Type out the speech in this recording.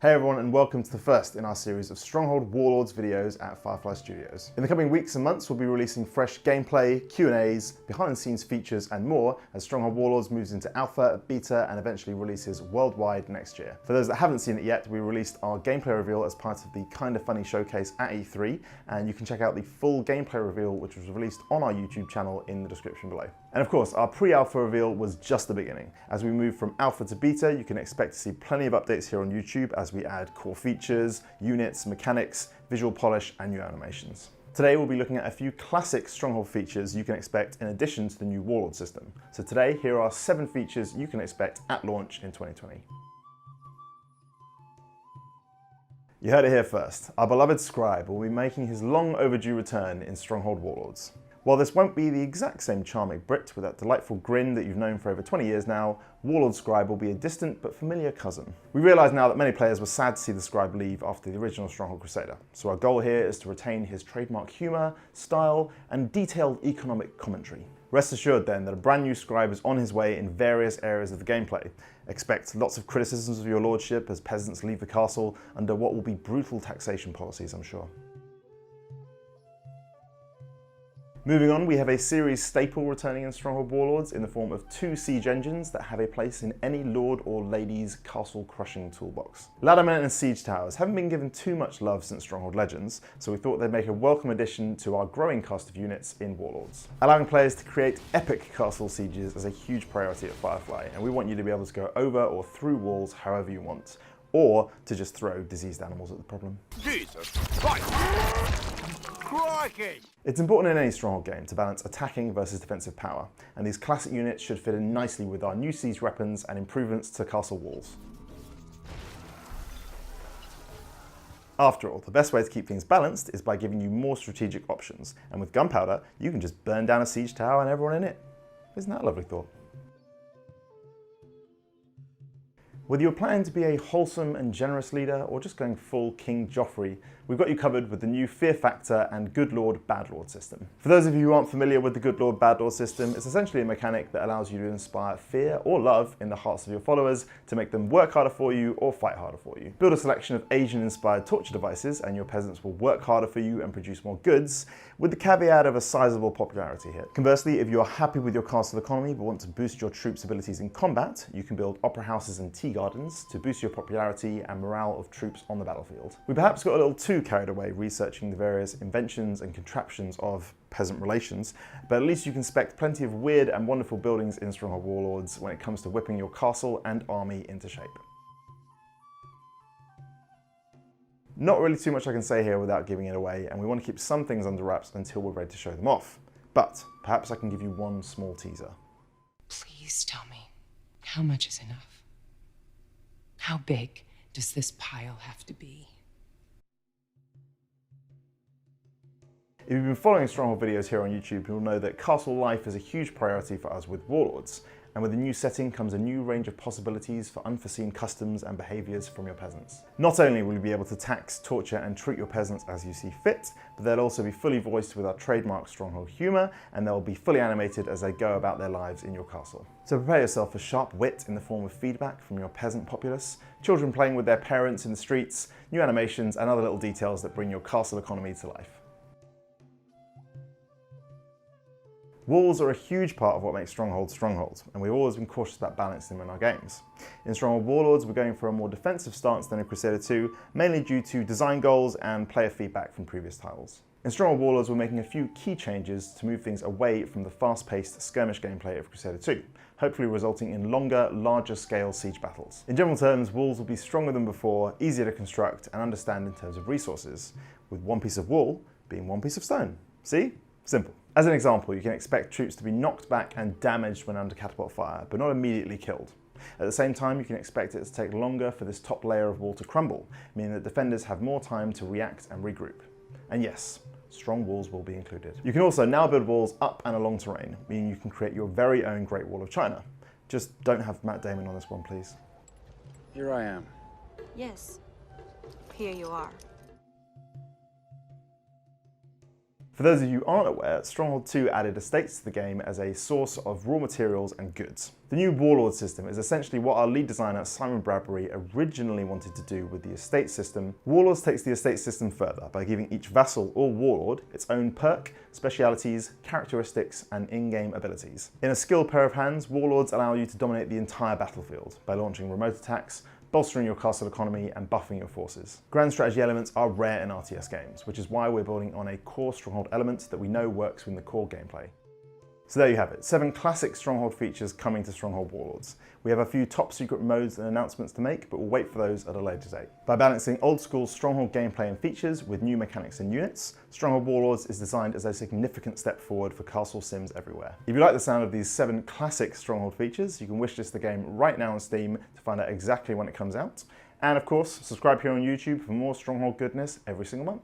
Hey everyone, and welcome to the first in our series of Stronghold Warlords videos at Firefly Studios. In the coming weeks and months, we'll be releasing fresh gameplay, Q&As, behind-the-scenes features and more as Stronghold Warlords moves into alpha, beta, and eventually releases worldwide next year. For those that haven't seen it yet, we released our gameplay reveal as part of the Kinda Funny showcase at E3, and you can check out the full gameplay reveal which was released on our YouTube channel in the description below. And of course, our pre-alpha reveal was just the beginning. As we move from alpha to beta, you can expect to see plenty of updates here on YouTube as we add core features, units, mechanics, visual polish, and new animations. Today we'll be looking at a few classic Stronghold features you can expect in addition to the new Warlord system. So today, here are 7 features you can expect at launch in 2020. You heard it here first. Our beloved Scribe will be making his long overdue return in Stronghold Warlords. While this won't be the exact same charming Brit with that delightful grin that you've known for over 20 years now, Warlord Scribe will be a distant but familiar cousin. We realise now that many players were sad to see the Scribe leave after the original Stronghold Crusader, so our goal here is to retain his trademark humour, style, and detailed economic commentary. Rest assured then that a brand new Scribe is on his way in various areas of the gameplay. Expect lots of criticisms of your lordship as peasants leave the castle under what will be brutal taxation policies, I'm sure. Moving on, we have a series staple returning in Stronghold Warlords in the form of 2 siege engines that have a place in any lord or lady's castle crushing toolbox. Laddermen and siege towers haven't been given too much love since Stronghold Legends, so we thought they'd make a welcome addition to our growing cast of units in Warlords. Allowing players to create epic castle sieges is a huge priority at Firefly, and we want you to be able to go over or through walls however you want, or to just throw diseased animals at the problem. Jesus Christ! Crikey! It's important in any Stronghold game to balance attacking versus defensive power, and these classic units should fit in nicely with our new siege weapons and improvements to castle walls. After all, the best way to keep things balanced is by giving you more strategic options, and with gunpowder, you can just burn down a siege tower and everyone in it. Isn't that a lovely thought? Whether you're planning to be a wholesome and generous leader or just going full King Joffrey, we've got you covered with the new Fear Factor and Good Lord, Bad Lord system. For those of you who aren't familiar with the Good Lord, Bad Lord system, it's essentially a mechanic that allows you to inspire fear or love in the hearts of your followers to make them work harder for you or fight harder for you. Build a selection of Asian-inspired torture devices and your peasants will work harder for you and produce more goods, with the caveat of a sizable popularity hit. Conversely, if you're happy with your castle economy but want to boost your troops' abilities in combat, you can build opera houses and tea gardens to boost your popularity and morale of troops on the battlefield. We perhaps got a little too carried away researching the various inventions and contraptions of peasant relations, but at least you can expect plenty of weird and wonderful buildings in Stronghold Warlords when it comes to whipping your castle and army into shape. Not really too much I can say here without giving it away, and we want to keep some things under wraps until we're ready to show them off. But perhaps I can give you one small teaser. Please tell me, how much is enough? How big does this pile have to be? If you've been following Stronghold videos here on YouTube, you'll know that castle life is a huge priority for us with Warlords, and with the new setting comes a new range of possibilities for unforeseen customs and behaviours from your peasants. Not only will you be able to tax, torture and treat your peasants as you see fit, but they'll also be fully voiced with our trademark Stronghold humour, and they'll be fully animated as they go about their lives in your castle. So prepare yourself for sharp wit in the form of feedback from your peasant populace, children playing with their parents in the streets, new animations and other little details that bring your castle economy to life. Walls are a huge part of what makes Stronghold Stronghold, and we've always been cautious about balancing them in our games. In Stronghold Warlords, we're going for a more defensive stance than in Crusader 2, mainly due to design goals and player feedback from previous titles. In Stronghold Warlords, we're making a few key changes to move things away from the fast-paced skirmish gameplay of Crusader 2, hopefully resulting in longer, larger-scale siege battles. In general terms, walls will be stronger than before, easier to construct and understand in terms of resources, with one piece of wall being one piece of stone. See? Simple. As an example, you can expect troops to be knocked back and damaged when under catapult fire, but not immediately killed. At the same time, you can expect it to take longer for this top layer of wall to crumble, meaning that defenders have more time to react and regroup. And yes, strong walls will be included. You can also now build walls up and along terrain, meaning you can create your very own Great Wall of China. Just don't have Matt Damon on this one, please. Here I am. Yes, here you are. For those of you who aren't aware, Stronghold 2 added estates to the game as a source of raw materials and goods. The new Warlord system is essentially what our lead designer Simon Bradbury originally wanted to do with the estate system. Warlords takes the estate system further by giving each vassal or warlord its own perk, specialities, characteristics, and in-game abilities. In a skilled pair of hands, Warlords allow you to dominate the entire battlefield by launching remote attacks, bolstering your castle economy, and buffing your forces. Grand strategy elements are rare in RTS games, which is why we're building on a core Stronghold element that we know works in the core gameplay. So there you have it, 7 classic Stronghold features coming to Stronghold Warlords. We have a few top secret modes and announcements to make, but we'll wait for those at a later date. By balancing old school Stronghold gameplay and features with new mechanics and units, Stronghold Warlords is designed as a significant step forward for castle sims everywhere. If you like the sound of these 7 classic Stronghold features, you can wishlist the game right now on Steam to find out exactly when it comes out. And of course, subscribe here on YouTube for more Stronghold goodness every single month.